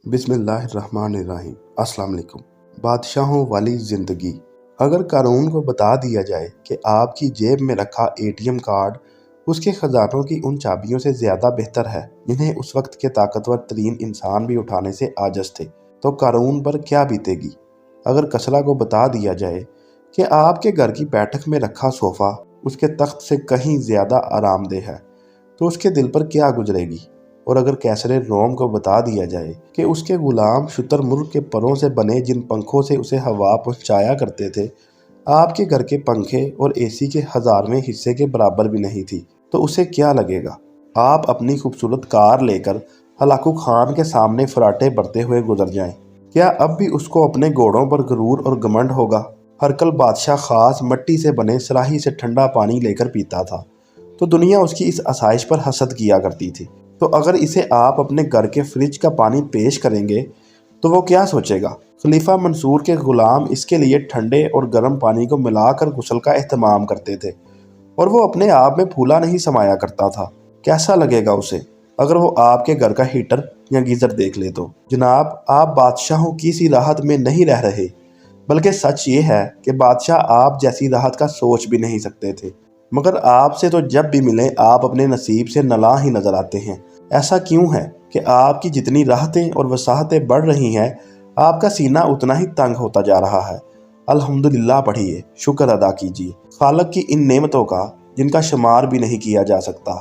बिस्मिल्लाहिर्रहमानिर्रहीम। अस्सलाम वालेकुम। बादशाहों वाली ज़िंदगी। अगर कानून को बता दिया जाए कि आपकी जेब में रखा एटीएम कार्ड उसके ख़जानों की उन चाबियों से ज़्यादा बेहतर है जिन्हें उस वक्त के ताकतवर तरीन इंसान भी उठाने से आजज़ थे, तो कानून पर क्या बीतेगी। अगर कसरा को बता दिया जाए कि आपके घर की बैठक में रखा सोफ़ा उसके तख्त से कहीं ज़्यादा आरामदेह है, तो उसके दिल पर क्या गुजरेगी। और अगर कैसरे रोम को बता दिया जाए कि उसके गुलाम शुतुरमुर्ग के परों से बने जिन पंखों से उसे हवा पहुंचाया करते थे आपके घर के पंखे और एसी के 1000वें हिस्से के बराबर भी नहीं थी, तो उसे क्या लगेगा। आप अपनी खूबसूरत कार लेकर हलाकू खान के सामने फराटे बरते हुए गुजर जाएं, क्या अब भी उसको अपने घोड़ों पर गरूर और घमंड होगा। हरकल बादशाह खास मिट्टी से बने सराही से ठंडा पानी लेकर पीता था, तो दुनिया उसकी इस आसाइश पर हसद किया करती थी। तो अगर इसे आप अपने घर के फ्रिज का पानी पेश करेंगे तो वो क्या सोचेगा। खलीफा मंसूर के गुलाम इसके लिए ठंडे और गर्म पानी को मिलाकर गुस्ल का एहतमाम करते थे और वो अपने आप में फूला नहीं समाया करता था। कैसा लगेगा उसे अगर वो आपके घर का हीटर या गीज़र देख ले। तो जनाब, आप बादशाहों की सी राहत में नहीं रह रहे, बल्कि सच ये है कि बादशाह आप जैसी राहत का सोच भी नहीं सकते थे, मगर आपसे तो जब भी मिले आप अपने नसीब से नला ही नज़र आते हैं। ऐसा क्यों है कि आपकी जितनी राहतें और वसाहतें बढ़ रही हैं आपका सीना उतना ही तंग होता जा रहा है। अल्हम्दुलिल्लाह पढ़िए, शुक्र अदा कीजिए खालिक की इन नेमतों का जिनका शुमार भी नहीं किया जा सकता।